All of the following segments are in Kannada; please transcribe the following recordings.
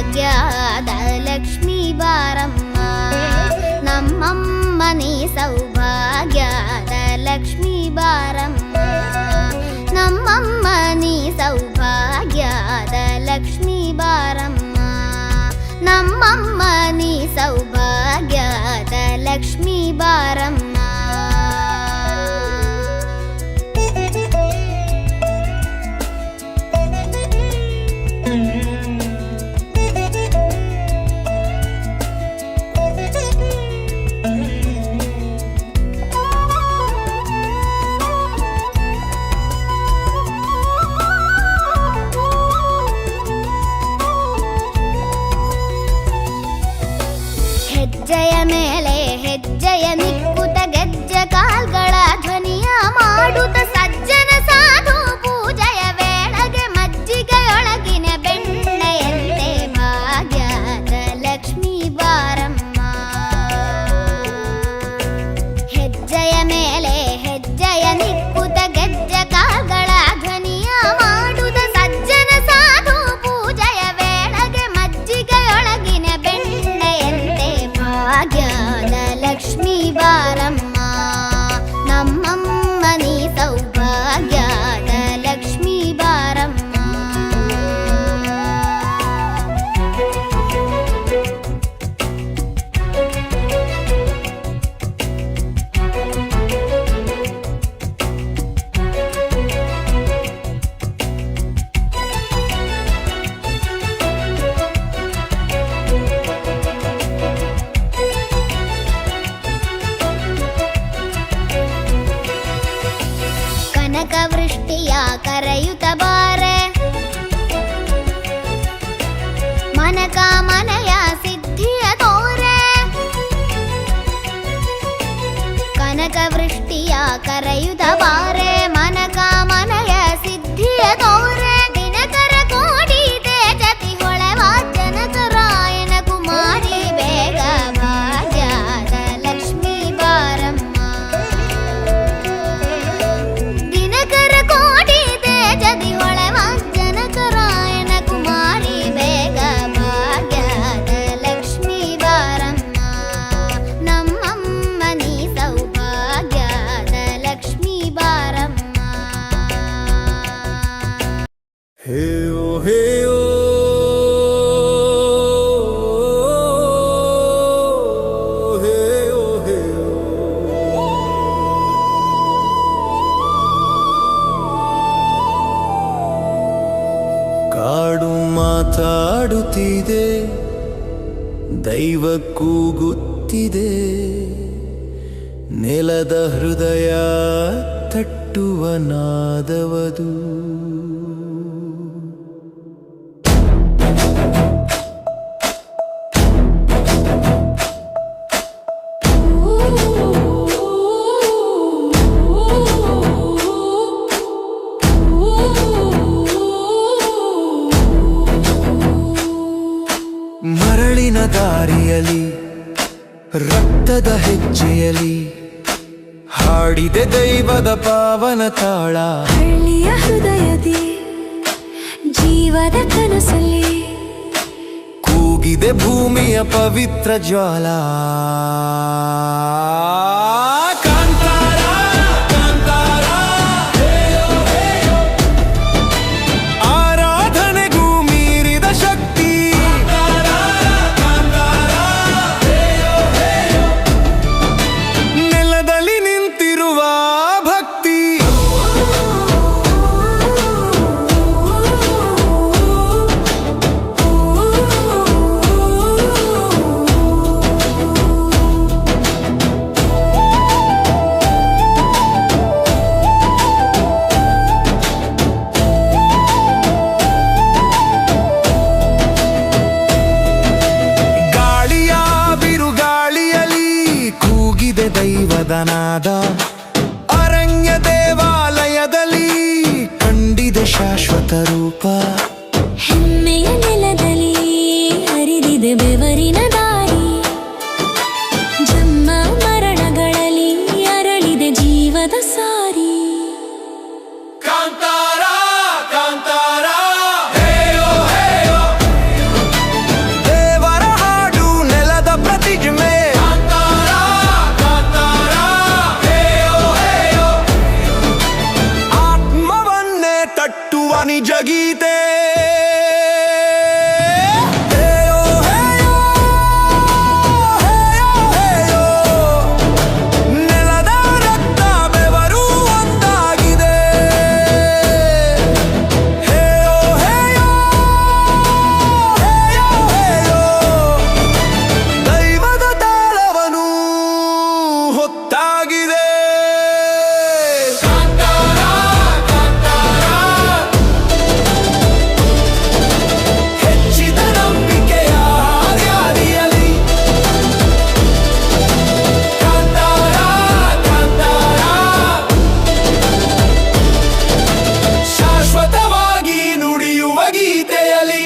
ಸೌಭಾಗ್ಯದ ಲಕ್ಷ್ಮೀ ಬಾರಮ್ಮ, ನಮ್ಮಮ್ಮ ನೀ ಸೌಭಾಗ್ಯದ ಲಕ್ಷ್ಮೀ ಬಾರಮ್ಮ, ನಮ್ಮಮ್ಮ ನೀ ಸೌಭಾಗ್ಯದ ಲಕ್ಷ್ಮೀ ಬಾರಮ್ಮ, ನಮ್ಮಮ್ಮ ನೀ ಸೌಭಾಗ್ಯದ ಲಕ್ಷ್ಮೀ ಬಾರಮ್ಮ. ಹೆಜ್ಜೆಯ ಮೇಲೆ ಹೆಜ್ಜೆಯ ನಿಕ್ಕುತ ಗೆಜ್ಜೆ ಕಾಲ್ಗಳ ಧ್ವನಿಯ ಮಾಡುತ್ತ ಸಜ್ಜನ ಸಾಧು ಪೂಜೆಯ ವೇಳೆಗೆ ಮಜ್ಜಿಗೆಯೊಳಗಿನ ಬೆಣ್ಣೆಯಂತೆ ಭಾಗ್ಯದ ಲಕ್ಷ್ಮೀ ಬಾರಮ್ಮ. ಹೆಜ್ಜೆಯ ಮೇಲೆ ಹೆಜ್ಜೆಯ ನಿಕ್ಕುತ ಗೆಜ್ಜೆ ಕಾಲ್ಗಳ ಧ್ವನಿಯ ಮಾಡುತ್ತ ಸಜ್ಜನ ಸಾಧು ಪೂಜೆಯ ವೇಳೆಗೆ ಮಜ್ಜಿಗೆಯೊಳಗಿನ ಬೆಣ್ಣೆಯಂತೆ ಭಾಗ್ಯದ ಲಕ್ಷ್ಮೀ ಬಾರಮ್ಮ, ನಮ್ಮಮ್ಮ ನೀ ಸೌಭಾಗ್ಯದ ಲಕ್ಷ್ಮೀ ಬಾರಮ್ಮ. ಕನಕವೃಷ್ಟಿಯ ಕರೆಯುತ್ತ ಬಾರೆ, ಮನಕಾಮನೆಯ ಸಿದ್ಧಿಯ ತೋರೆ. ಕನಕವೃಷ್ಟಿಯ ಕರೆಯುತ್ತ ಬಾರೆ, ಮನಕಾಮನೆಯ ಸಿದ್ಧಿಯ ತೋರೆ. ದಿನಕರ ಕೋಟಿ ತೇಜತಿ ಹೊಳೆವ ಜನಕರಾಯನ ಕುಮಾರಿ ಬೇಗ ಭಾಗ್ಯದ ಲಕ್ಷ್ಮೀ ಬಾರಮ್ಮ. ಕೋಟಿ ತೇಜದಿ ಹೊಳೆವ ಜನಕರಾಯನ ಕುಮಾರಿ ಬೇಗ ಭಾಗ್ಯದ ಲಕ್ಷ್ಮೀ ಬಾರಮ್ಮ, ನಮ್ಮಮ್ಮ ನೀ ಸೌಭಾಗ್ಯದ ಲಕ್ಷ್ಮೀ ಬಾರಮ್ಮ. ಹೇಯೋ ಹೇಯೋ ಹೇಯೋ ಹೇಯೋ, ಕಾಡು ಮಾತಾಡುತ್ತಿದೆ, ದೈವ ಕೂಗುತ್ತಿದೆ, ನೆಲದ ಹೃದಯ ತಟ್ಟುವ ನಾದವದು. ಮರಳಿನ ದಾರಿಯಲಿ ರಕ್ತದ ಹೆಜ್ಜೆಯಲಿ ಹಾಡಿದೆ ದೈವದ ಪಾವನ ತಾಳ. ಹಳ್ಳಿಯ ಹೃದಯದಿ ಜೀವದ ಕನಸಲ್ಲಿ ಕೂಗಿದೆ ಭೂಮಿಯ ಪವಿತ್ರ ಜ್ವಾಲ. ದೈವದ ನಾದ ಅರಣ್ಯ ದೇವಾಲಯದಲ್ಲಿ ಕಂಡಿದೆ ಶಾಶ್ವತ ರೂಪ. ಹೆಮ್ಮೆಯ ನೆಲದಲ್ಲಿ ಹರಿದಿದೆ ಬೆವರಿನ ದಾರಿ, ಜನ್ಮ ಮರಣಗಳಲ್ಲಿ ಅರಳಿದೆ ಜೀವದ ಸಾರಿ. ಕಾಂತಾರ ಕಾಂತಾರ ಹೇಯೋ ಹೇಯೋ ನಿಜ ಗೀತೆ ನೆಲದ ರಕ್ತ ಬೆವರು ಒಂದಾಗಿದೆ. ಹೇಯೋ ಹೇಯೋ ಹೇಯೋ ಹೇಯೋ ದೈವದ ತಾಳವನು ಹೊತ್ತಾಗಿದೆ. ಹೆಚ್ಚಿದ ನಂಬಿಕೆಯ ಹಾದಿಯಲ್ಲಿ ಕಾಂತಾರ ಕಾಂತಾರ ಶಾಶ್ವತವಾಗಿ ನುಡಿಯುವ ಗೀತೆಯಲ್ಲಿ.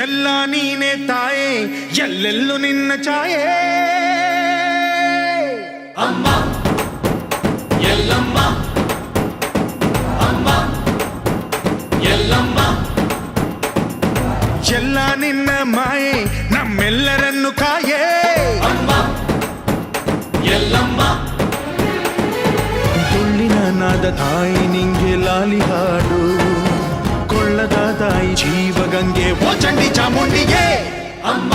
ಎಲ್ಲ ನೀನೆ ತಾಯೇ ಎಲ್ಲೆಲ್ಲೂ ನಿನ್ನ ಛಾಯೆ. ಅಮ್ಮ ಎಲ್ಲಮ್ಮ ಅಮ್ಮ ಎಲ್ಲಮ್ಮ ಎಲ್ಲ ನಿನ್ನ ಮಾಯೆ ನಮ್ಮೆಲ್ಲರನ್ನು ಕಾಯೇ. ಅಮ್ಮ ಎಲ್ಲಮ್ಮ ತುಳ್ಳಿನ ನಾದ ತಾಯಿ ನಿಂಗೆ ಲಾಲಿ ಹಾಡು. ಕೊಳ್ಳದ ತಾಯಿ ಜೀವಗಂಗೆ ಓ ಚಂಡಿ ಚಾಮುಂಡಿಗೆ. ಅಮ್ಮ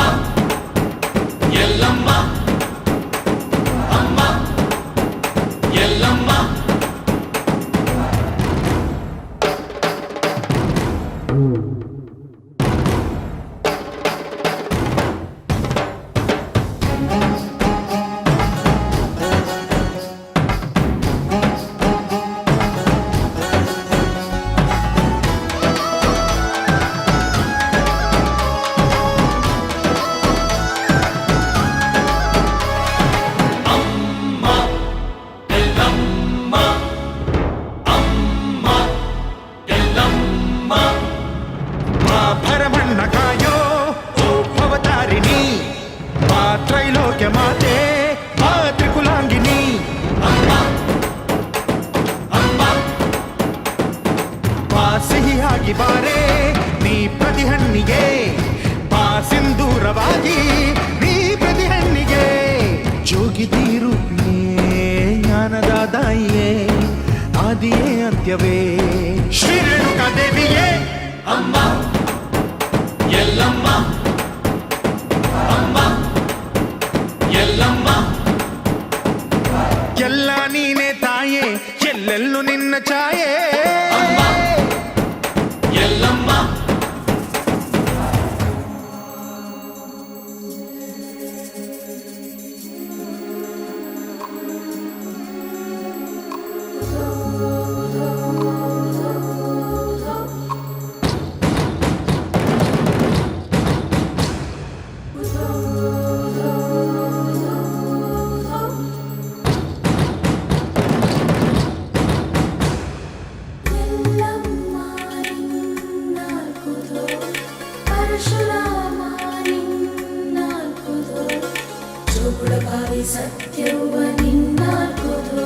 ಎಲ್ಲಮ್ಮ ಅಮ್ಮ ಎಲ್ಲಮ್ಮ ಭರಮಣ್ಣ ಕಾಯೋ ಓ ಭವತಾರಿಣಿ. ಮಾ ತ್ರೈಲೋಕ್ಯ ಮಾತೆ ಮಾ ತ್ರಿಕುಲಾಂಗಿನಿ. ಅಮ್ಮ ಅಮ್ಮ ಬಾ ಸಿಹಿಯಾಗಿ ಬಾರೆ ನೀ ಪ್ರತಿಹಣ್ಣಿಗೆ. ಬಾ ಸಿಂಧೂರವಾಗಿ ನೀ ಪ್ರತಿಹಣ್ಣಿಗೆ. ಜೋಗಿತಿ ರೂಪಿಯೇ ಜ್ಞಾನದ ದಾಯಿಯೇ ಆದಿಯೇ ಅಂತ್ಯವೇ ಶ್ರೀ ರೇಣುಕಾ ದೇವಿಯೇ. ಅಮ್ಮ ಎಲ್ಲಮ್ಮ ಅಮ್ಮ ಎಲ್ಲಮ್ಮ ಎಲ್ಲ ನೀನೆ ತಾಯೇ ಎಲ್ಲೆಲ್ಲೂ ನಿನ್ನ ಛಾಯೆ. ಅಮ್ಮ ಎಲ್ಲಮ್ಮ ಸತ್ಯವ ನಿನ್ನಾಲ್ಕುದು.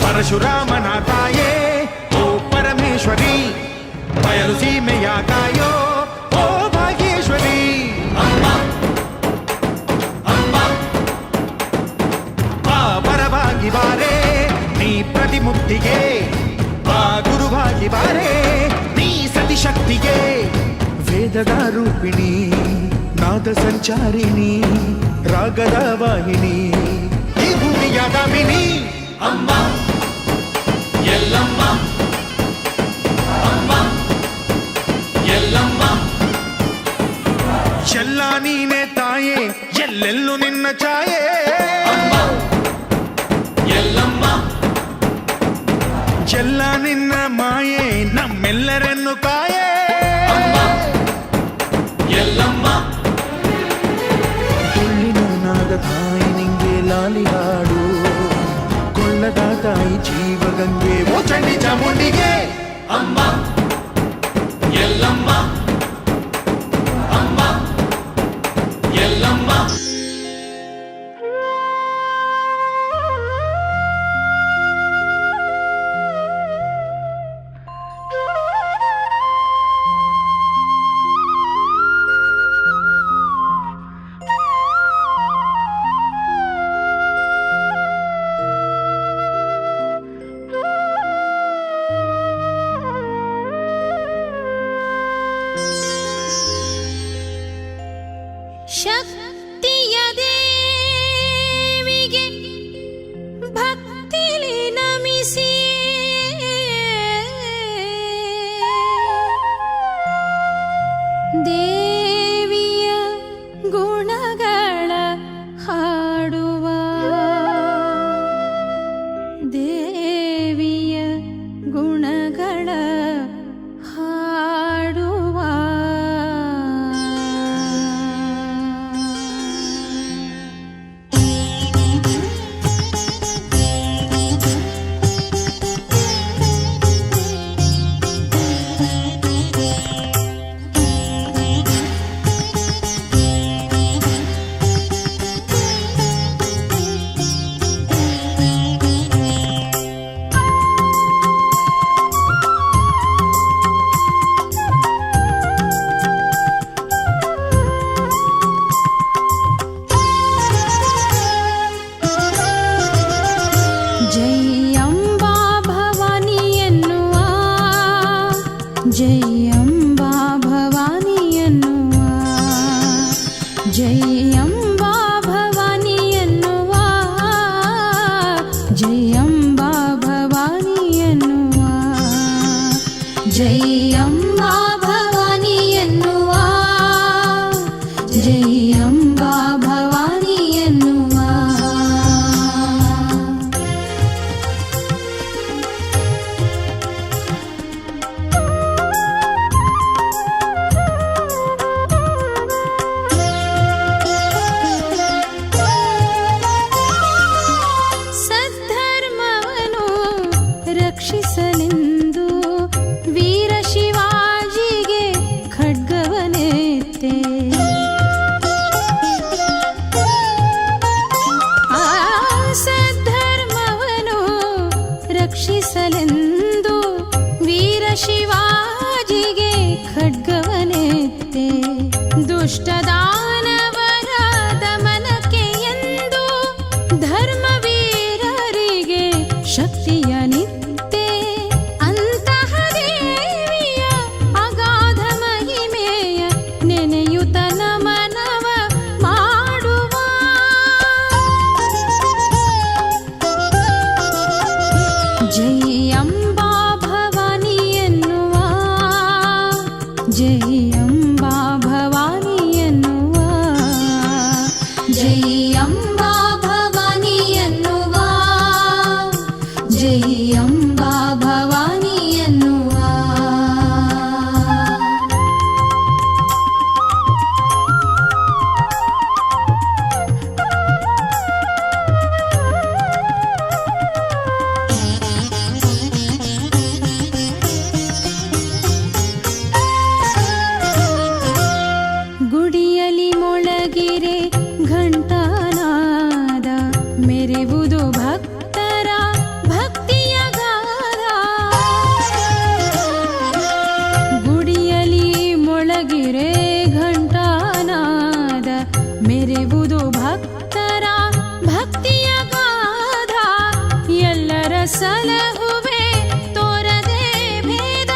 ಪರಶುರಾಮನ ತಾಯೇ ಓ ಪರಮೇಶ್ವರಿ. ಬಯಲು ಸೀಮೆಯ ಕಾಯೋ ಓ ಭಾಗ್ಯೇಶ್ವರಿ. ಅಮ್ಮ ಅಮ್ಮ ಬಾರೆ ನೀ ಸತಿಶಕ್ತಿಗೆ ವೇದದ ರೂಪಿಣಿ ನಾದ ಸಂಚಾರಿಣಿ ರಾಗದ ವಾಹಿನಿ ಈ ಭೂಮಿಯ ದಾಮಿನಿ ಅಮ್ಮ ಎಲ್ಲಮ್ಮ ಅಮ್ಮ ಎಲ್ಲಮ್ಮ ಎಲ್ಲ ನೀನೆ ತಾಯೇ ಎಲ್ಲೆಲ್ಲೂ ನಿನ್ನ ಛಾಯೆ ಅಮ್ಮ ಎಲ್ಲಮ್ಮ ಎಲ್ಲ ನಿನ್ನ ಮಾಯೆ ನಮ್ಮೆಲ್ಲರನ್ನು ಕಾಯೆ ಅಮ್ಮ ಎಲ್ಲಮ್ಮ ತುಳ್ಳಿನ ನಾದ ತಾಯಿ ನಿಂಗೆ ಲಾಲಿ ಹಾಡು ಕೊಳ್ಳದ ತಾಯಿ ಜೀವಗಂಗೆ ಓ ಚಂಡಿ ಚಾಮುಂಡಿಗೆ ಅಮ್ಮ ಎಲ್ಲಮ್ಮ ಅಮ್ಮ ಎಲ್ಲಮ್ಮ ಶಕ್ತಿಯ ದೇವಿಗೆ ಭಕ್ತಿಲಿ ನಮಿಸಿ ದೇವಿಯ ಗುಣಗಳ ಹಾಡುವ ದೇವಿಯ ಗುಣಗಳ ಹಾಡುವ ಜೈ ಅಂಬಾ ಭವಾನಿ ಎನ್ನುವ ಜೈ ಅಂಬಾ ಭವಾನಿ ಎನ್ನುವ ಜೈ ಅಂಬಾ ಭವಾನಿ ಎನ್ನುವ ಜೈ ಅಂಬಾ ಭವಾನಿ ಎನ್ನುವ ಜೈ ಅಂಬಾ ಭವಾನಿ ಎನ್ನುವ ಜೈ ಅಂಬಾ ಭವಾನಿ ಎನ್ನುವ ಸದ್ಧರ್ಮವನ್ನು ರಕ್ಷಿಸಲೆಂದು ವೀರ ಶಿವಾಜಿಗೆ ಖಡ್ಗವನೆತ್ತೆ ಆ ಸದ್ಧರ್ಮವನ್ನು ರಕ್ಷಿಸಲೆಂದು ವೀರ ಶಿವಾಜಿಗೆ ಖಡ್ಗವನೆತ್ತೆ ದುಷ್ಟದಾನವರ ದಮನಕ್ಕೆ ಎಂದು ಧರ್ಮವೀರರಿಗೆ ಶಕ್ತಿಯ ನಿತ್ತೆ ಅಂತಹ ದೇವಿಯ ಅಗಾಧ ಮಹಿಮೆಯ ನೆನೆಯುತ ನಮನವ ಮಾಡುವ ಜೈ ಅಂಬಾ ಭವಾನಿ ಎನ್ನುವ ಜೈ ಅಂಬಾ ಭವಾನಿ ಎನ್ನುವ ಜೈ ಅಂಬಾ ಭವಾನಿ ಎನ್ನುವ ಜೈ ಅಂಬಾ ಭವಾನಿ ಎನ್ನುವ ಗುಡಿಯಲಿ ಮೊಳಗಿರೆ ಘಂಟಾನಾದ ಮೆರೆವುದು ಭಕ್ತರ ಭಕ್ತಿಯ ಗಾದ ಗುಡಿಯಲಿ ಮೊಳಗಿರೆ ಘಂಟಾನಾದ ಮೆರೆವುದು ಭಕ್ತರ ಭಕ್ತಿಯ ಗಾದ ಎಲ್ಲರ ಸಲಹುವೆ ತೋರದೆ ಭೇದ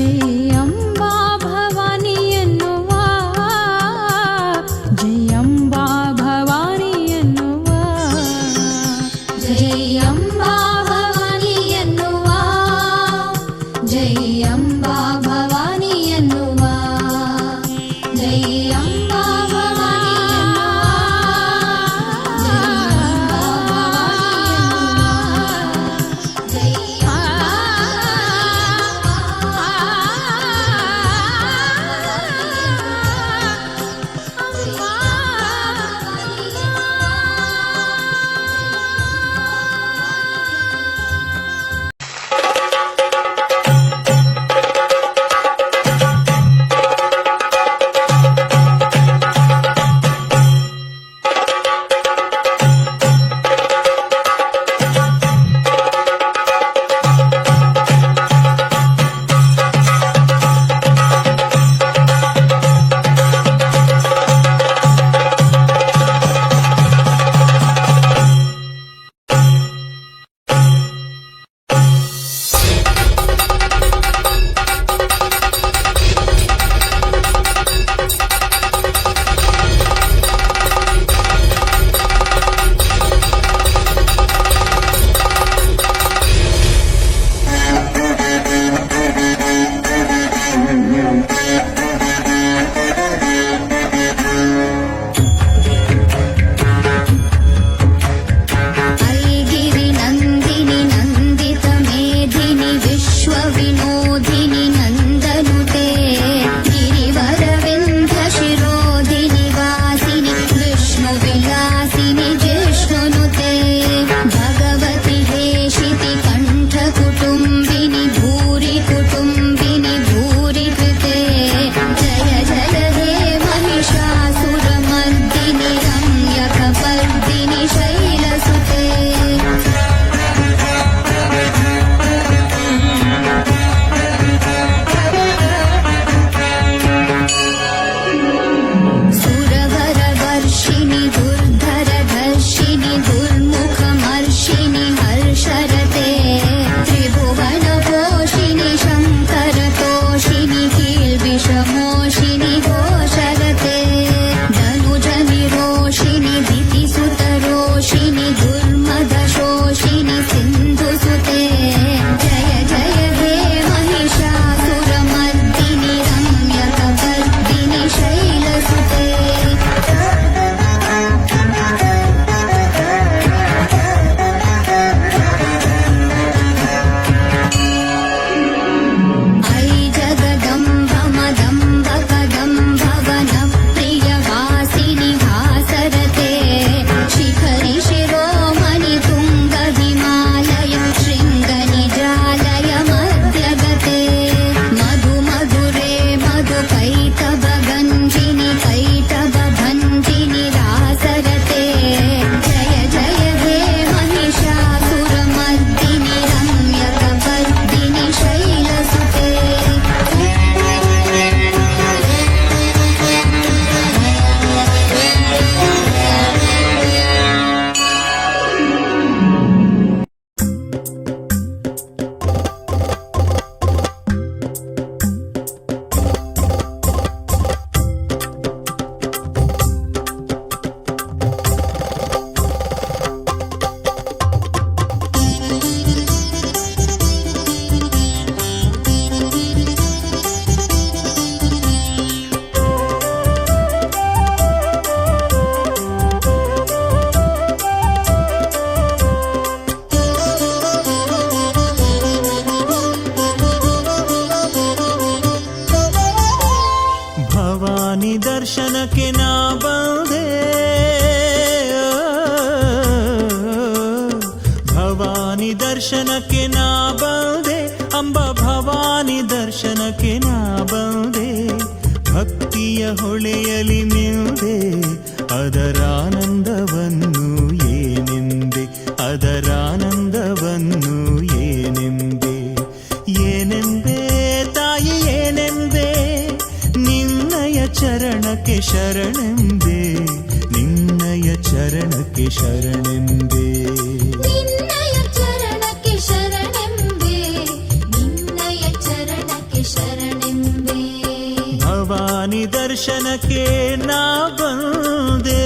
ಜೈ ಅಂಬಾ ಭವಾನಿ ಎನ್ನುವ, ಜೈ ಅಂಬಾ ಭವಾನಿ ಎನ್ನುವ, ಜೈ ಅಂಬಾ ಭವಾನಿ ಎನ್ನುವ, ಜೈ ಅಂಬಾ ಭವಾನಿ ಎನ್ನುವ, ಜೈ ಅಂಬಾ ಭವಾನಿ ದರ್ಶನಕ್ಕೆ ನಾ ಬಂದೆ, ಭವಾನಿ ದರ್ಶನಕ್ಕೆ ನಾ ಬಂದೆ, ಅಂಬ ಭವಾನಿ ದರ್ಶನಕ್ಕೆ ನಾ ಬಂದೆ. ಭಕ್ತಿಯ ಹೊಳೆಯಲಿ ಮಿಂದೆ, ಅದರಾನಂದವನ್ನು ಏನೆಂದೆ, ಅದರಾನಂದವನ್ನು ಏನೆಂದೆ, ಏನೆಂದೆ ತಾಯಿ ಏನೆಂದೆ, ನಿನ್ನಯ ಚರಣಕ್ಕೆ ಶರಣೆಂದೆ, ನಿನ್ನಯ ಚರಣಕ್ಕೆ ಶರಣೆಂದೆ. ನಿನ್ನಯ ಚರಣಕ್ಕೆ ಶರಣೆಂಬೆ, ನಿನ್ನಯ ಚರಣಕ್ಕೆ ಶರಣ ಭವಾನಿ ದರ್ಶನಕ್ಕೆ ನಾ ಬಂದೆ.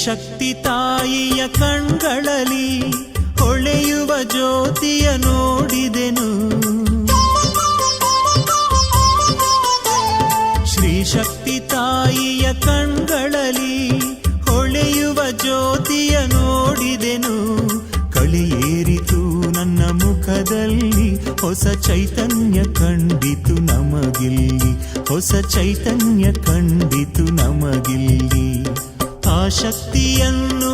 ಶಕ್ತಿ ತಾಯಿಯ ಕಣ್ಗಳಲ್ಲಿ ಹೊಳೆಯುವ ಜ್ಯೋತಿಯ ನೋಡಿದೆನು. ಶ್ರೀ ಶಕ್ತಿ ತಾಯಿಯ ಕಣ್ಗಳಲ್ಲಿ ಹೊಳೆಯುವ ಜ್ಯೋತಿಯ ನೋಡಿದೆನು. ಕಳಿಯೇರಿತು ನನ್ನ ಮುಖದಲ್ಲಿ, ಹೊಸ ಚೈತನ್ಯ ಕಂಡಿತು ನಮಗಿಲ್ಲಿ, ಹೊಸ ಚೈತನ್ಯ ಕಂಡಿತು ನಮಗಿಲ್ಲಿ. ಆ ಶಕ್ತಿಯನ್ನು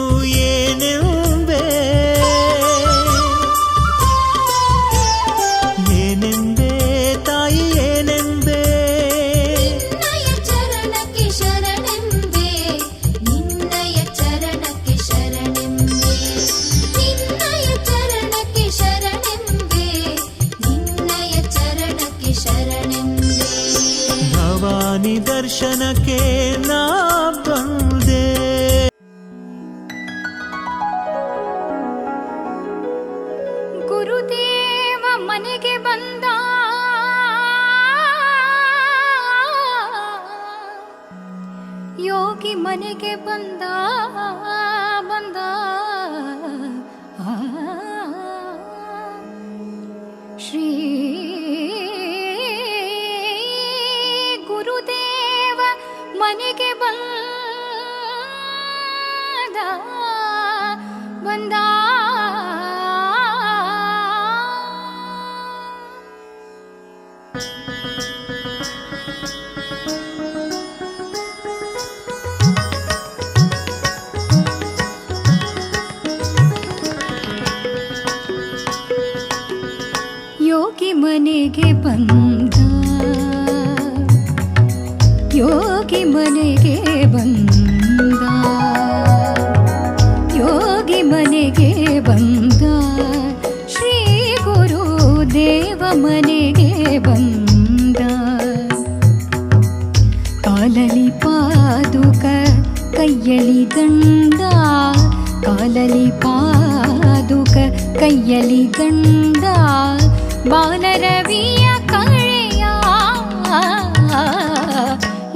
ಏನೆಂಬೆ, ಏನೆಂಬೆ ತಾಯಿ ಏನೆಂಬೆ. ನಿನ್ನಯ ಚರಣಕ್ಕೆ ಶರಣೆಂಬೆ, ನಿನ್ನಯ ಚರಣಕ್ಕೆ ಶರಣೆಂಬೆ, ನಿನ್ನಯ ಚರಣಕ್ಕೆ ಶರಣೆಂಬೆ, ನಿನ್ನಯ ಚರಣಕ್ಕೆ ಶರಣೆಂಬೆ. ಭವಾನಿ ದರ್ಶನಕ್ಕೆ ನಾ ಬಂದೆ. ಗುರುದೇವ ಮನೆಗೆ ಬಂದ, ಯೋಗಿ ಮನೆಗೆ ಬಂದ ಬಂದ. ಶ್ರೀ ಗುರುದೇವ ಮನೆಗೆ ಬಂದ ಬಂದ. ಯೋಗಿ ಮನೆಗೆ ಬಂದ, ಯೋಗಿ ಮನೆಗೆ ಬಂದ, ಯೋಗಿ ಮನೆಗೆ ಬಂದ. ಶ್ರೀ ಗುರುದೇವ ಮನೆಗೆ ಬಂದ. ಕಾಲಲಿ ಪಾದುಕ ಕೈಯಲಿ ದಂಡ, ಕಾಲಲಿ ಪಾದುಕ ಕೈಯಲಿ ದಂಡ. ಬಾಲರವಿಯ ಕಳೆಯ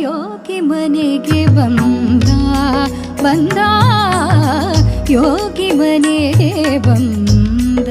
ಯೋಗಿ ಮನೆಗೆ ಬಂದ ಬಂದ, ಯೋಗಿ ಮನೆಗೆ ಬಂದ.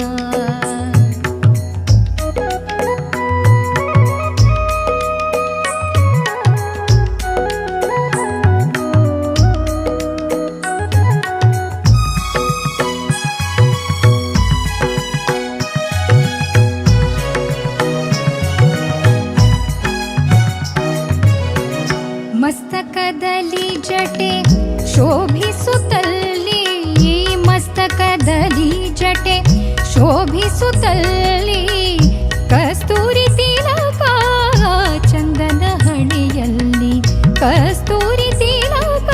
ಮಸ್ತಕದಲ್ಲಿ ಜಟೆ ಶೋಭಿಸುತ್ತಲ್ಲಿ, ಮಸ್ತಕದಲ್ಲಿ ಜಟೆ ಶೋಭಿಸುತ್ತಲ್ಲಿ. ಕಸ್ತೂರಿ ತಿಲಕ ಚಂದನ ಹಣೆಯಲ್ಲಿ, ಕಸ್ತೂರಿ ತಿಲಕ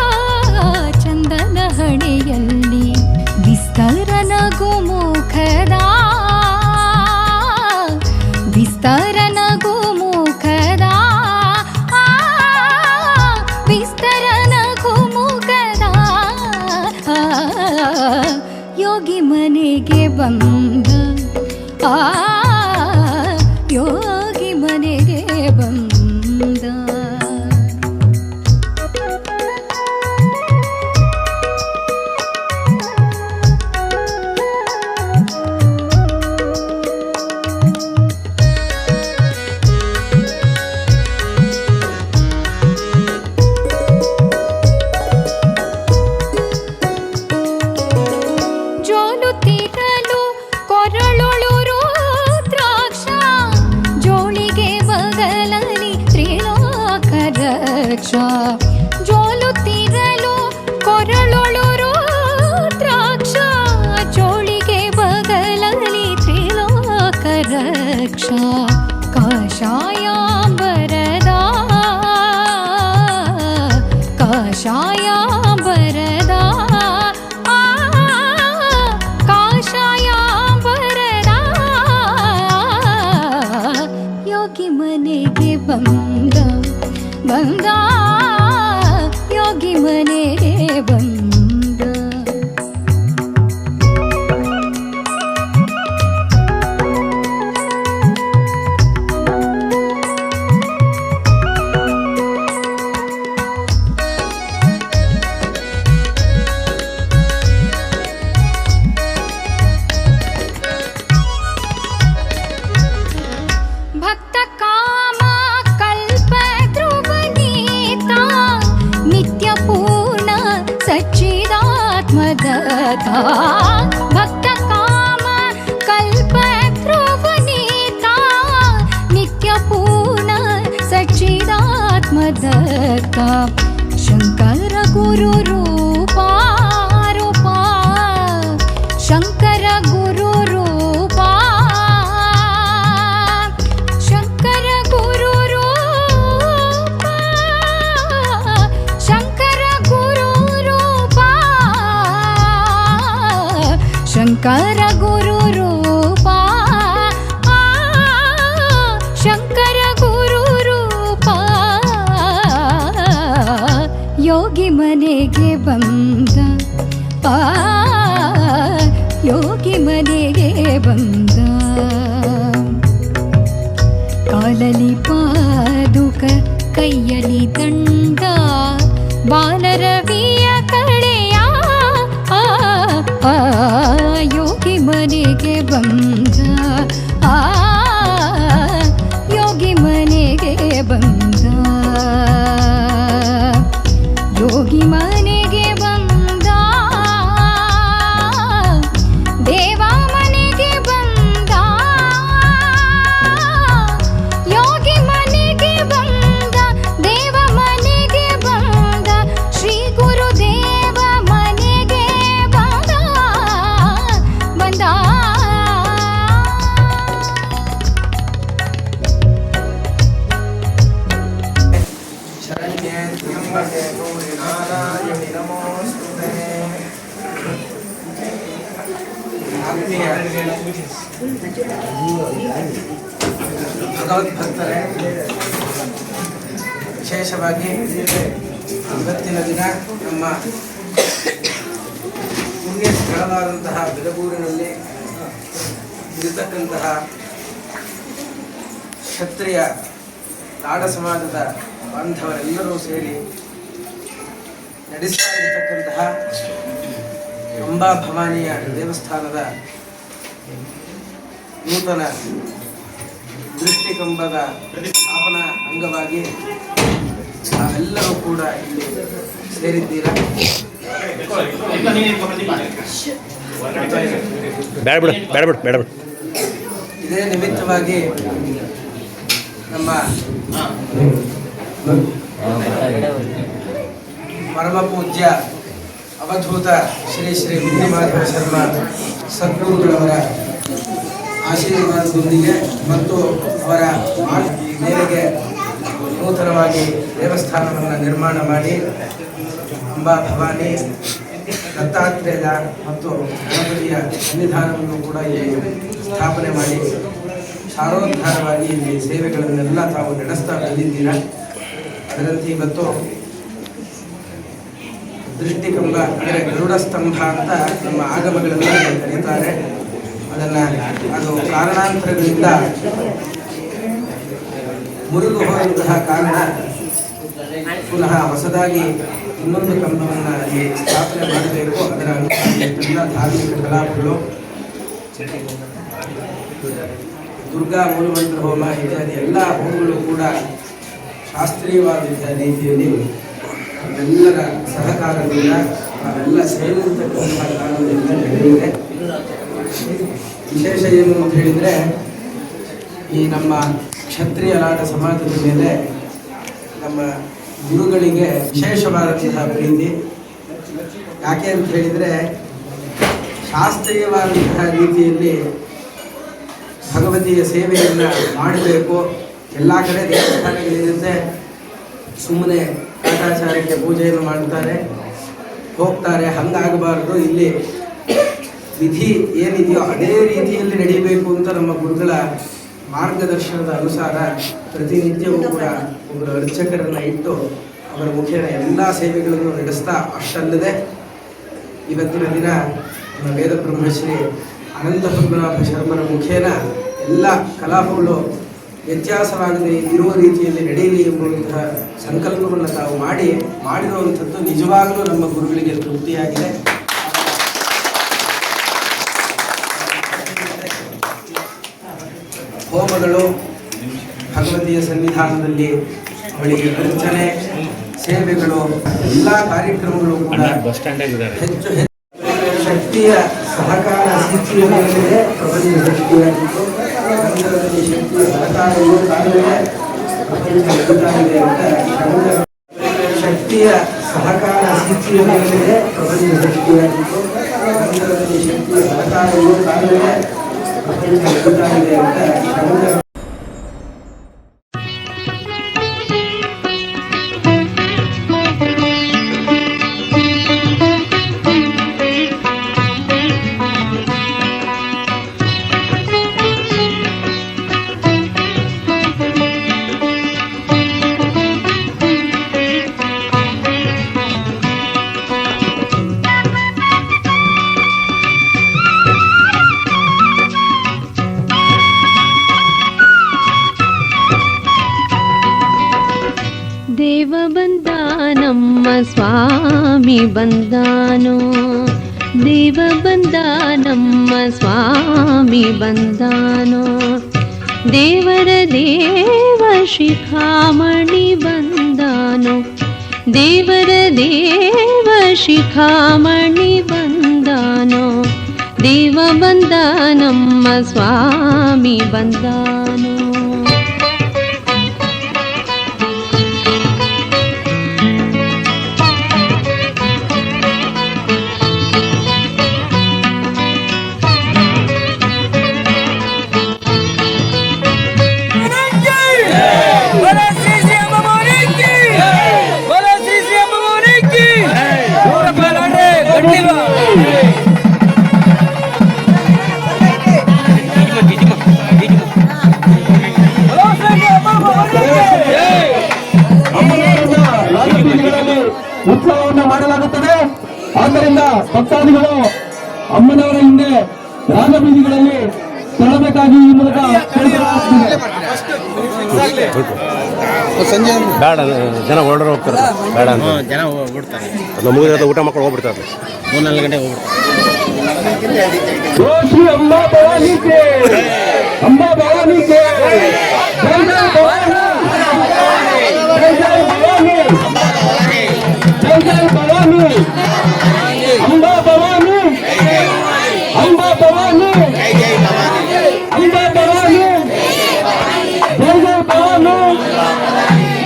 ಚಂದನ ಹಣೆಯಲ್ಲಿ. ವಿಸ್ತಾರ ನಗು ಮುಖದ, ವಿಸ್ತಾರ ನಗು ಮುಖದ, ವಿಸ್ತಾರ ನಗು ಮುಖದ. ಯೋಗಿ ಮನೆಗೆ ಬಂದ, ಯೋಗಿ ಮನೆಗೆ ಬಂದ. ಜೋಲುತ್ತಿರಲು ಕೊರಳೊಳು ಬಂದ ಭಕ್ತ ಕಾಮ ಕಲ್ಪ ಧ್ರುವನೀತ ನಿತ್ಯ ಪೂರ್ಣ ಸಚ್ಚಿದಾತ್ಮದತ್ತ ಭಕ್ತ ಕಾಮ ಕಲ್ಪ ಧ್ರುವನೀತ ನಿತ್ಯ ಪೂರ್ಣ ಸಚ್ಚಿದಾತ್ಮದತ್ತ ಶಂಕರ ಗುರು ರೂಪ ರೂಪ ಶಂಕರ ಗುರು ರೂಪ ಶಂಕರ ಗುರು ರೂಪ ಶಂಕರ ಗುರು ರೂಪ ಶಂಕರ ಗುರು ರೂಪ ಶಂಕರ ಗುರು ರೂಪ ಯೋಗಿ ಮನೆಗೆ ಬಂದ ಯೋಗಿ ಮನೆಗೆ ಬಂದ ಕಾಲಲಿ ಪಾದುಕ ಕೈಯಲಿ ದಂಡ ಬಾಲರವಿಯ ಕಳೆಯ ಯೋಗಿ ಮನೆಗೆ ಬಂದ ಯೋಗಿ ಮನೆಗೆ ಬಂದ ಯೋಗಿ ಮನೆಗೆ ಬಂದ ದೇವ ಮನೆಗೆ ಬಂದ ಯೋಗಿ ಮನೆಗೆ ಬಂದ ದೇವ ಮನೆಗೆ ಬಂದ ಶ್ರೀ ಗುರುದೇವ ಮನೆಗೆ ಬಂದ ಬಂದ ಶರಣ್ಯೇ ತ್ರ್ಯಂಬಕೆ ಗೌರಿ ನಾರಾಯಣಿ ನಮೋಸ್ತುತೇ. ಆತ್ಮೀಯ ಭಗವದ್ಭಕ್ತರೇ, ವಿಶೇಷವಾಗಿ ಇವತ್ತಿನ ದಿನ ನಮ್ಮ ಪುಣ್ಯ ಸ್ಥಳವಾದಂತಹ ಬೆಲಗೂರಿನಲ್ಲಿ ಇರತಕ್ಕಂತಹ ಕ್ಷತ್ರಿಯ ನಾಡ ಸಮಾಜದ ಬಾಂಧವರೆಲ್ಲರೂ ಸೇರಿ ನಡೆಸ್ತಾ ಇರತಕ್ಕಂತಹ ಅಂಬಾ ಭವಾನಿಯ ದೇವಸ್ಥಾನದ ನೂತನ ದೃಷ್ಟಿಕಂಬದ ಸ್ಥಾಪನಾ ಅಂಗವಾಗಿ ನಾವೆಲ್ಲರೂ ಕೂಡ ಇಲ್ಲಿ ಸೇರಿದ್ದೀರಾ. ಇದೇ ನಿಮಿತ್ತವಾಗಿ ನಮ್ಮ ಪರಮ ಪೂಜ್ಯ ಅವಧೂತ ಶ್ರೀ ಶ್ರೀ ಮುನಿಮಾಧವ ಶರ್ಮ ಸದ್ಗುರುಗಳವರ ಆಶೀರ್ವಾದದೊಂದಿಗೆ ಮತ್ತು ಅವರ ಮೇರೆಗೆ ನೂತನವಾಗಿ ದೇವಸ್ಥಾನವನ್ನು ನಿರ್ಮಾಣ ಮಾಡಿ ಅಂಬಾ ಭವಾನಿ ದತ್ತಾತ್ರೇಯ ಮತ್ತು ಗಣಪತಿಯ ಸನ್ನಿಧಾನವನ್ನು ಕೂಡ ಇಲ್ಲಿ ಸ್ಥಾಪನೆ ಮಾಡಿ ಶಾರೋದ್ಧಾರವಾಗಿ ಇಲ್ಲಿ ಸೇವೆಗಳನ್ನೆಲ್ಲ ತಾವು ನಡೆಸ್ತಾ ಬಂದಿದ್ದೀರಾ. ಅದರಂತೆ ಇವತ್ತು ದೃಷ್ಟಿಕಂಬ ಅಂದರೆ ಗರುಡ ಸ್ತಂಭ ಅಂತ ನಮ್ಮ ಆಗಮಗಳಲ್ಲಿ ಕರೀತಾರೆ. ಅದು ಕಾರಣಾಂತರಗಳಿಂದ ಮುರಿದು ಹೋದಂತಹ ಕಾರಣ ಪುನಃ ಹೊಸದಾಗಿ ಇನ್ನೊಂದು ಕಂಬವನ್ನು ಅಲ್ಲಿ ಸ್ಥಾಪನೆ ಮಾಡಬೇಕು. ಅದರ ಎಲ್ಲ ಧಾರ್ಮಿಕ ಕಲಾಪಗಳು, ದುರ್ಗಾ ಮೂಲಮಂತ್ರ ಹೋಮ ಇತ್ಯಾದಿ ಎಲ್ಲ ಹೋಮಗಳು ಕೂಡ ಶಾಸ್ತ್ರೀಯವಾದ ರೀತಿಯಲ್ಲಿ ಎಲ್ಲರ ಸಹಕಾರದಿಂದ ನಾವೆಲ್ಲ ಸೇರಿರ್ತಕ್ಕಂತಹ ಕಾರಣದಿಂದ ನಡೆದಿದೆ. ವಿಶೇಷ ಏನು ಅಂತ ಹೇಳಿದರೆ, ಈ ನಮ್ಮ ಕ್ಷತ್ರಿಯ ನಾಡ ಸಮಾಜದ ಮೇಲೆ ನಮ್ಮ ಗುರುಗಳಿಗೆ ವಿಶೇಷವಾದಂತಹ ಪ್ರೀತಿ. ಯಾಕೆ ಅಂತ ಹೇಳಿದರೆ, ಶಾಸ್ತ್ರೀಯವಾದಂತಹ ರೀತಿಯಲ್ಲಿ ಭಗವತಿಯ ಸೇವೆಯನ್ನು ಮಾಡಬೇಕು. ಎಲ್ಲ ಕಡೆ ದೇವಸ್ಥಾನಗಳಿರುತ್ತೆ, ಸುಮ್ಮನೆ ಕಾಟಾಚಾರಕ್ಕೆ ಪೂಜೆಯನ್ನು ಮಾಡ್ತಾರೆ, ಹೋಗ್ತಾರೆ. ಹಂಗಾಗಬಾರ್ದು. ಇಲ್ಲಿ ವಿಧಿ ಏನಿದೆಯೋ ಅದೇ ರೀತಿಯಲ್ಲಿ ನಡೀಬೇಕು ಅಂತ ನಮ್ಮ ಗುರುಗಳ ಮಾರ್ಗದರ್ಶನದ ಅನುಸಾರ ಪ್ರತಿನಿತ್ಯವೂ ಕೂಡ ಒಬ್ಬರು ಅರ್ಚಕರನ್ನು ಇಟ್ಟು ಅವರ ಮುಖೇನ ಎಲ್ಲ ಸೇವೆಗಳನ್ನು ನಡೆಸ್ತಾ ಅಷ್ಟಲ್ಲದೆ ಇವತ್ತಿನ ದಿನ ನಮ್ಮ ವೇದ ಬ್ರಹ್ಮಶ್ರೀ ಅನಂತ ಪದ್ಮನಾಭ ಶರ್ಮರ ಮುಖೇನ ಎಲ್ಲ ಕಲಾಪಗಳು ವ್ಯತ್ಯಾಸವಾಗದೆ ಇರುವ ರೀತಿಯಲ್ಲಿ ನಡೆಯಲಿ ಎಂಬುವಂತಹ ಸಂಕಲ್ಪವನ್ನು ತಾವು ಮಾಡಿರುವಂಥದ್ದು ನಿಜವಾಗಲೂ ನಮ್ಮ ಗುರುಗಳಿಗೆ ತೃಪ್ತಿಯಾಗಿದೆ. ಹೋಮಗಳು, ಭಗವತಿಯ ಸನ್ನಿಧಾನದಲ್ಲಿ ಅವಳಿಗೆ ಅರ್ಚನೆ, ಸೇವೆಗಳು, ಎಲ್ಲ ಕಾರ್ಯಕ್ರಮಗಳು ಕೂಡ ಹೆಚ್ಚು ಶಕ್ತಿಯ ಸಹಕಾರ ಸ್ಥಿತಿಯ ಮೇಲಿದೆ. ಪ್ರಪಂಚ ಶಕ್ತಿಯಾಗಿದ್ದು ಮಂದಿರದಲ್ಲಿ ಶಕ್ತಿಯ ಸಹಕಾರವೂ ಕಾಣುತ್ತದೆ. ಪ್ರಪಂಚ ಬದುಕಾಗಿದೆ ಅಂತ ಶಕ್ತಿಯ ಸಹಕಾರ ಸ್ಥಿತಿಯ ಮೇಲಿದೆ. ಪ್ರಪಂಚ ಶಕ್ತಿಯಾಗಿದ್ದು ಮಂದಿರದಲ್ಲಿ ಶಕ್ತಿಯ ಸಹಕಾರವೂ ಕಾಣುತ್ತದೆ. ಪ್ರಪಂಚ ಬದುಕಾಗಿದೆ ಅಂತ ದೇವ ಬಂದ ನಮ್ಮ ಸ್ವಾಮಿ ಬಂದಾನೋ, ದೇವ ಬಂದ ನಮ್ಮ ಸ್ವಾಮಿ ಬಂದಾನೋ, ದೇವರ ದೇವ ಶಿಖಾಮಣಿ ಬಂದಾನೋ, ದೇವರ ದೇವ ಶಿಖಾಮಣಿ ಬಂದಾನೋ, ದೇವ ಬಂದ ನಮ್ಮ ಸ್ವಾಮಿ ಬಂದಾನೋ. ಉತ್ಸವವನ್ನು ಮಾಡಲಾಗುತ್ತದೆ. ಆದ್ದರಿಂದ ಭಕ್ತಾದಿಗಳು ಅಮ್ಮನವರ ಹಿಂದೆ ರಾಜಬೀದಿಗಳಲ್ಲಿ ತೆರಳಬೇಕಾಗಿ ಈ ಮೂಲಕ ಬೇಡ, ಜನ ಹೊರಡ್ರೆ ಹೋಗ್ತಾರೆ. ಬೇಡ ಅಂತ ಜನ ಹೋಗ್ಬಿಡ್ತಾರೆ. ನಮಗೆ ಊಟ ಮಕ್ಕಳು ಹೋಗ್ಬಿಡ್ತಾರೆ. 3-4 ಗಂಟೆ ಹೋಗ್ಬಿಡ್ತಾರೆ. ಶ್ರೀ ಅಂಬಾ ಭವಾನಿಗೆ, ಅಂಬಾ ಭವಾನಿಗೆ, ಜೈ ಜೈ ಭವಾನಿ, ಜೈ ಜೈ ಭವಾನಿ, ಜೈ ಜೈ ಭವಾನಿ, ಅಂಬಾ ಭವಾನಿ, ಅಂಬಾ ಭವಾನಿ, ಅಂಬಾ ಭವಾನಿ, ಜೈ ಜೈ ಭವಾನಿ, ಜೈ ಜೈ ಭವಾನಿ,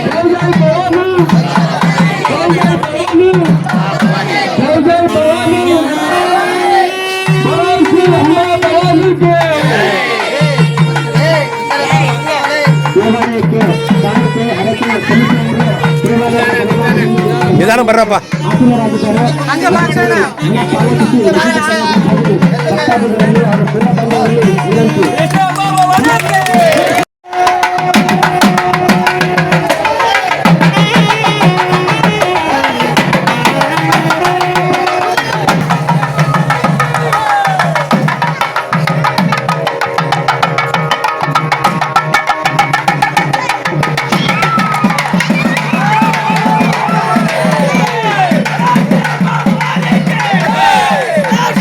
ಜೈ ಜೈ ಭವಾನಿ, ಜೈ ಜೈ ಭವಾನಿ, ಶ್ರೀ ಅಂಬಾ ಭವಾನಿಗೆ. ನಿಧಾನ ಬರ್ರಪ್ಪ.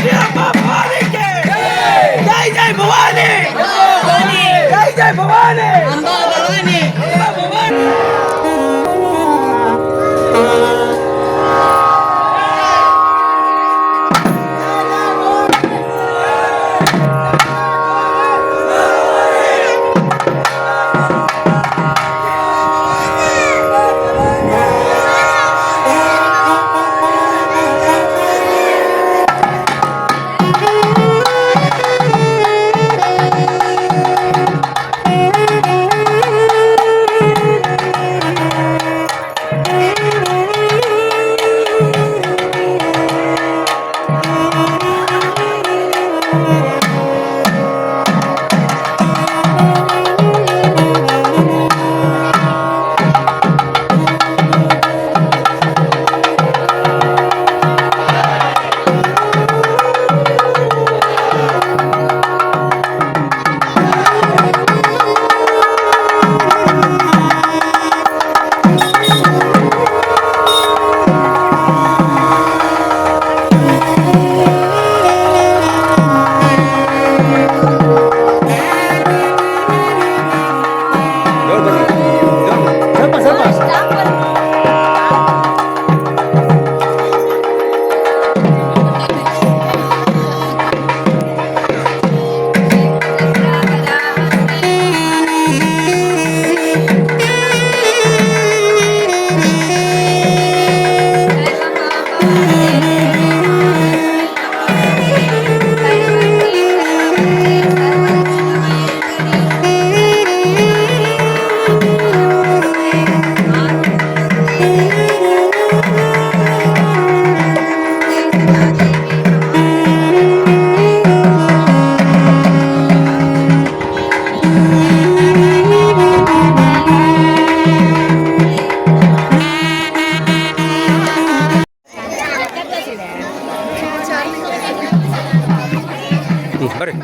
Yeah. ಬರ್ರಿ